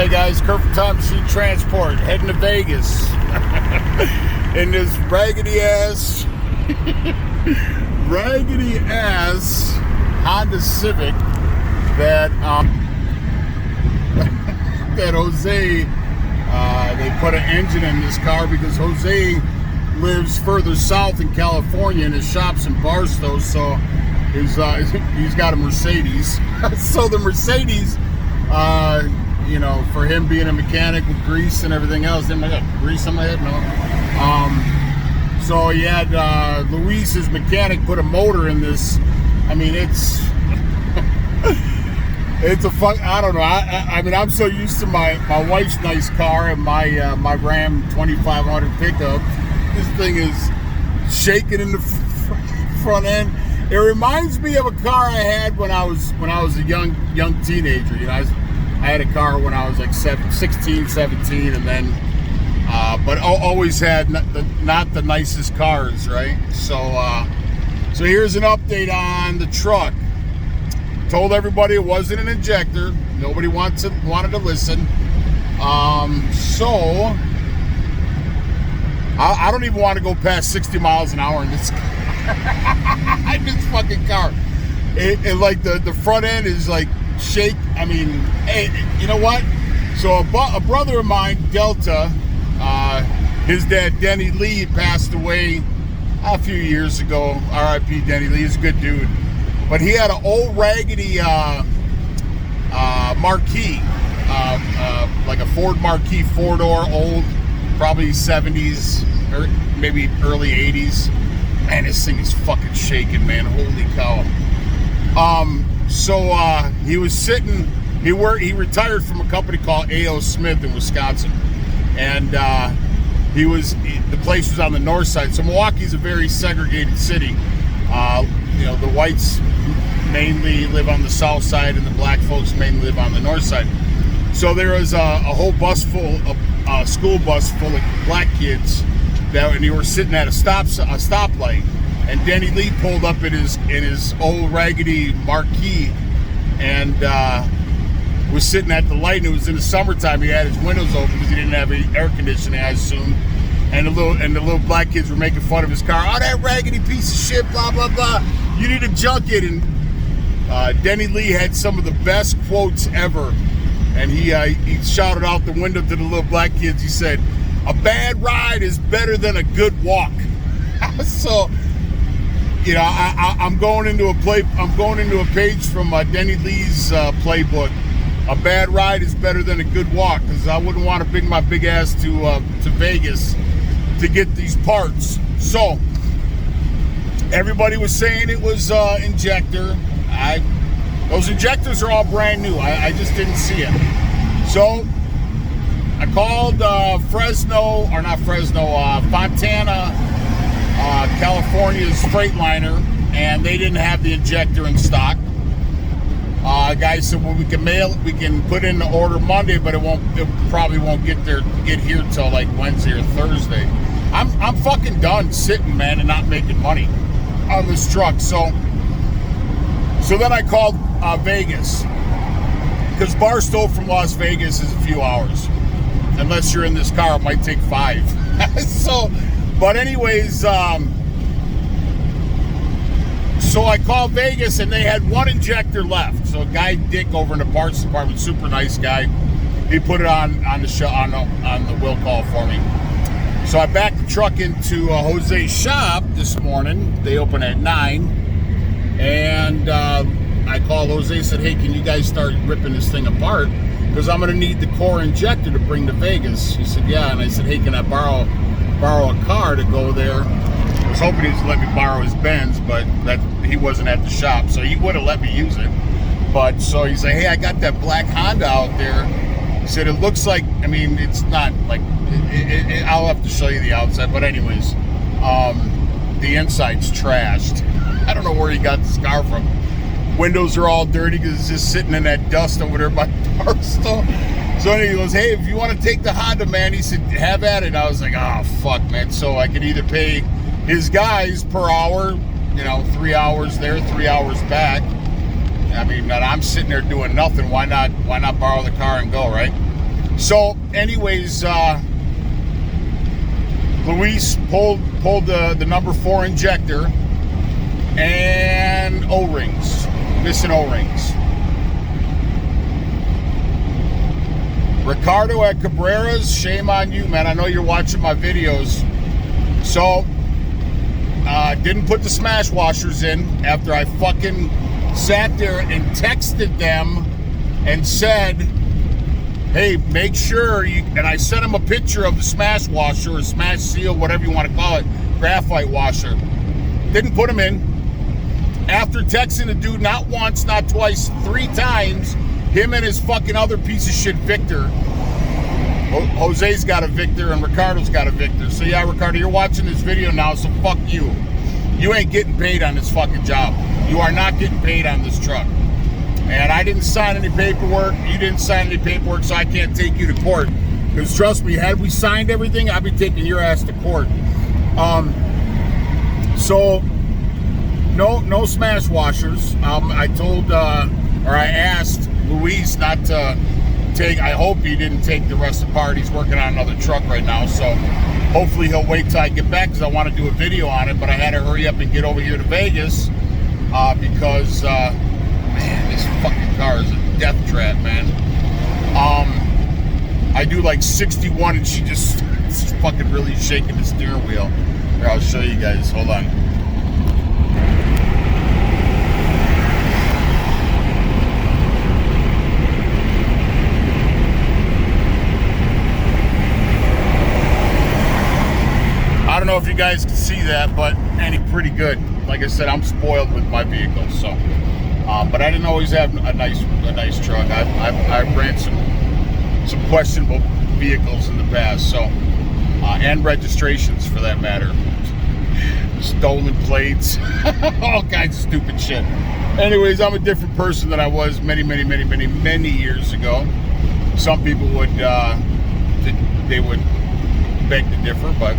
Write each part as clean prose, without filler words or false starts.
Hey guys, Kurt from Time Machine Transport, heading to Vegas in this raggedy ass Honda Civic that that Jose they put an engine in this car because Jose lives further south in California and his shop's in Barstow, so he's got a Mercedes. So the Mercedes, you know, for him being a mechanic with grease and everything else, then I got grease on my head, no. So he had Luis, his mechanic, put a motor in this. I mean, it's a fun. I don't know. I mean, I'm so used to my wife's nice car and my Ram 2500 pickup. This thing is shaking in the front end. It reminds me of a car I had when I was a young teenager. You know, I had a car when I was like 16, 17, and then, but always had not the nicest cars, right? So here's an update on the truck. Told everybody it wasn't an injector. Nobody wanted to listen. So I don't even want to go past 60 miles an hour in this car. In this fucking car. It like the front end is like shake. I mean, hey, you know what? So a brother of mine, Delta, his dad Denny Lee passed away a few years ago. R.I.P. Denny Lee. He's a good dude. But he had an old raggedy Marquis, like a Ford Marquis, four-door, old, probably 70s or maybe early 80s. Man, this thing is fucking shaking, man. Holy cow. So he was sitting, he retired from a company called A.O. Smith in Wisconsin. And the place was on the north side. So Milwaukee's a very segregated city. You know, the whites mainly live on the south side and the black folks mainly live on the north side. So there was a whole bus full, a school bus full of black kids and they were sitting at a stoplight, and Denny Lee pulled up in his old raggedy Marquis and was sitting at the light, and it was in the summertime. He had his windows open because he didn't have any air conditioning, I assume. And the little black kids were making fun of his car. Oh, that raggedy piece of shit, blah blah blah. You need to junk it. And Denny Lee had some of the best quotes ever, and he shouted out the window to the little black kids. He said, "A bad ride is better than a good walk." So, you know, I'm going into a page from Denny Lee's playbook. A bad ride is better than a good walk, because I wouldn't want to bring my big ass to Vegas to get these parts. So everybody was saying it was injector. Those injectors are all brand new. I just didn't see it. So I called Fontana, California's Freightliner, and they didn't have the injector in stock. Guy said, well, we can put in the order Monday, but it probably won't get here till like Wednesday or Thursday. I'm fucking done sitting, man, and not making money on this truck. So then I called Vegas, because Barstow from Las Vegas is a few hours. Unless you're in this car, it might take 5. But anyways, so I called Vegas, and they had one injector left. So a guy, Dick, over in the parts department, super nice guy, he put it on the show on the will call for me. So I backed the truck into Jose's shop this morning. They open at 9, and I called Jose, said, "Hey, can you guys start ripping this thing apart? Because I'm going to need the core injector to bring to Vegas." He said, "Yeah." And I said, "Hey, can I borrow a car to go there?" I was hoping he was let me borrow his Benz, but he wasn't at the shop, so he would have let me use it. But so he said, "Hey, I got that black Honda out there." He said, "It looks like, I mean, it's not like, I'll have to show you the outside, but anyways, the inside's trashed." I don't know where he got this car from. Windows are all dirty because it's just sitting in that dust over there by Barstow. So he goes, "Hey, if you want to take the Honda, man," he said, "have at it." And I was like, oh, fuck, man. So I could either pay his guys per hour, you know, 3 hours there, 3 hours back. I mean, I'm sitting there doing nothing. Why not borrow the car and go, right? So, anyways, Luis pulled the number 4 injector and O-rings, missing O-rings. Ricardo at Cabrera's, shame on you, man. I know you're watching my videos. So, didn't put the smash washers in after I fucking sat there and texted them and said, hey, make sure you, and I sent him a picture of the smash washer or smash seal, whatever you want to call it, graphite washer. Didn't put them in. After texting the dude not once, not twice, 3 times, him and his fucking other piece of shit Victor. Jose's got a Victor and Ricardo's got a Victor. So yeah, Ricardo, you're watching this video now, so fuck you. You ain't getting paid on this fucking job. You are not getting paid on this truck. And I didn't sign any paperwork. You didn't sign any paperwork, so I can't take you to court. Because trust me, had we signed everything, I'd be taking your ass to court. So no smash washers. I told, or I asked Luis not to take, I hope he didn't take the rest of the part. He's working on another truck right now, so hopefully he'll wait till I get back because I want to do a video on it, but I had to hurry up and get over here to Vegas because, man, this fucking car is a death trap, man. I do like 61 and she just fucking really shaking the steering wheel. Here, I'll show you guys. Hold on. I don't know if you guys can see that, but pretty good. Like I said, I'm spoiled with my vehicles, so. But I didn't always have a nice truck. I've ran some questionable vehicles in the past, so and registrations for that matter, stolen plates, all kinds of stupid shit. Anyways, I'm a different person than I was many years ago. Some people would they would beg to differ, but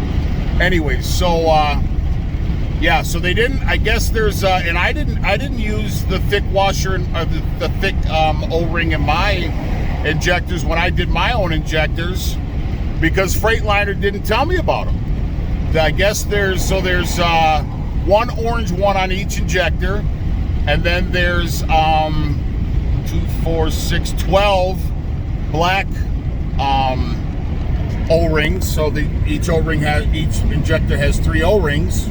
anyways, so yeah, so they didn't. I guess there's and I didn't use the thick washer and the thick O-ring in my injectors when I did my own injectors because Freightliner didn't tell me about them. I guess there's one orange one on each injector, and then there's 2, 4, 6, 12 black O-rings. So each injector has 3 O-rings.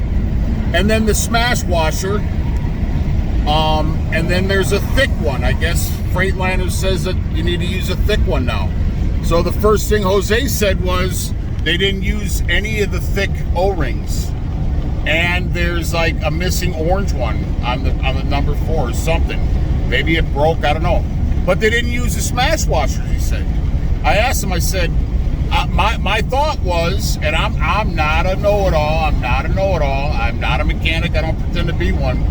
And then the smash washer, and then there's a thick one. I guess Freightliner says that you need to use a thick one now. So the first thing Jose said was they didn't use any of the thick O-rings, and there's like a missing orange one on the number 4 or something. Maybe it broke, I don't know. But they didn't use the smash washers. He said. I asked him. I said. My thought was, and I'm not a know-it-all. I'm not a mechanic. I don't pretend to be one.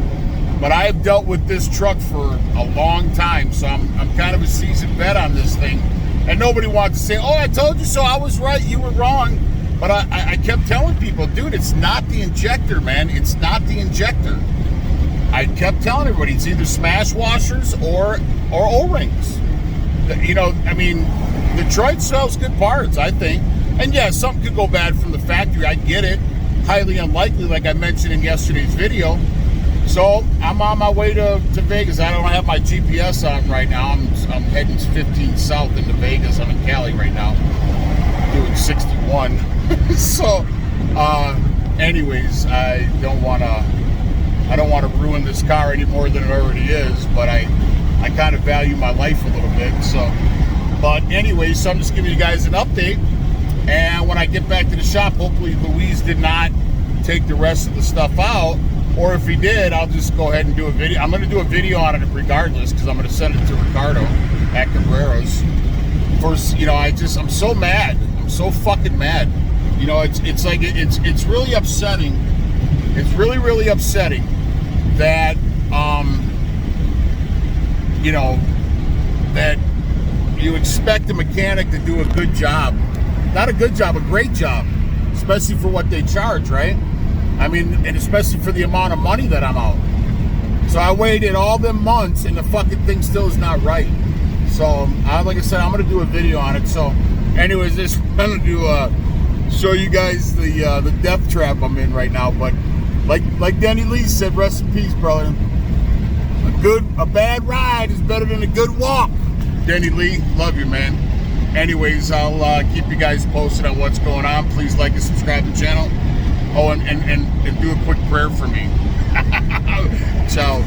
But I have dealt with this truck for a long time, so I'm kind of a seasoned vet on this thing. And nobody wants to say, "Oh, I told you so. I was right. You were wrong." But I kept telling people, dude, it's not the injector, man. It's not the injector. I kept telling everybody it's either smash washers or O-rings. You know, I mean, Detroit sells good parts, I think. And yeah, something could go bad from the factory. I get it. Highly unlikely, like I mentioned in yesterday's video. So I'm on my way to Vegas. I don't have my GPS on right now. I'm heading 15 south into Vegas. I'm in Cali right now, doing 61. So, anyways, I don't want to ruin this car any more than it already is. But I kind of value my life a little bit. So. But anyway, so I'm just giving you guys an update. And when I get back to the shop, hopefully Luis did not take the rest of the stuff out. Or if he did, I'll just go ahead and do a video. I'm going to do a video on it regardless because I'm going to send it to Ricardo at Cabrera's. First, you know, I'm so mad. I'm so fucking mad. You know, it's like, it's really upsetting. It's really upsetting that, you know, that you expect a mechanic to do a good job. Not a good job, a great job. Especially for what they charge, right? I mean, and especially for the amount of money that I'm out. So I waited all them months and the fucking thing still is not right. So, like I said, I'm gonna do a video on it. So, anyways, this I'm gonna do show you guys the death trap I'm in right now. But like Denny Lee said, rest in peace, brother. A bad ride is better than a good walk. Denny Lee, love you, man. Anyways, I'll keep you guys posted on what's going on. Please like and subscribe to the channel. Oh, and do a quick prayer for me. Ciao.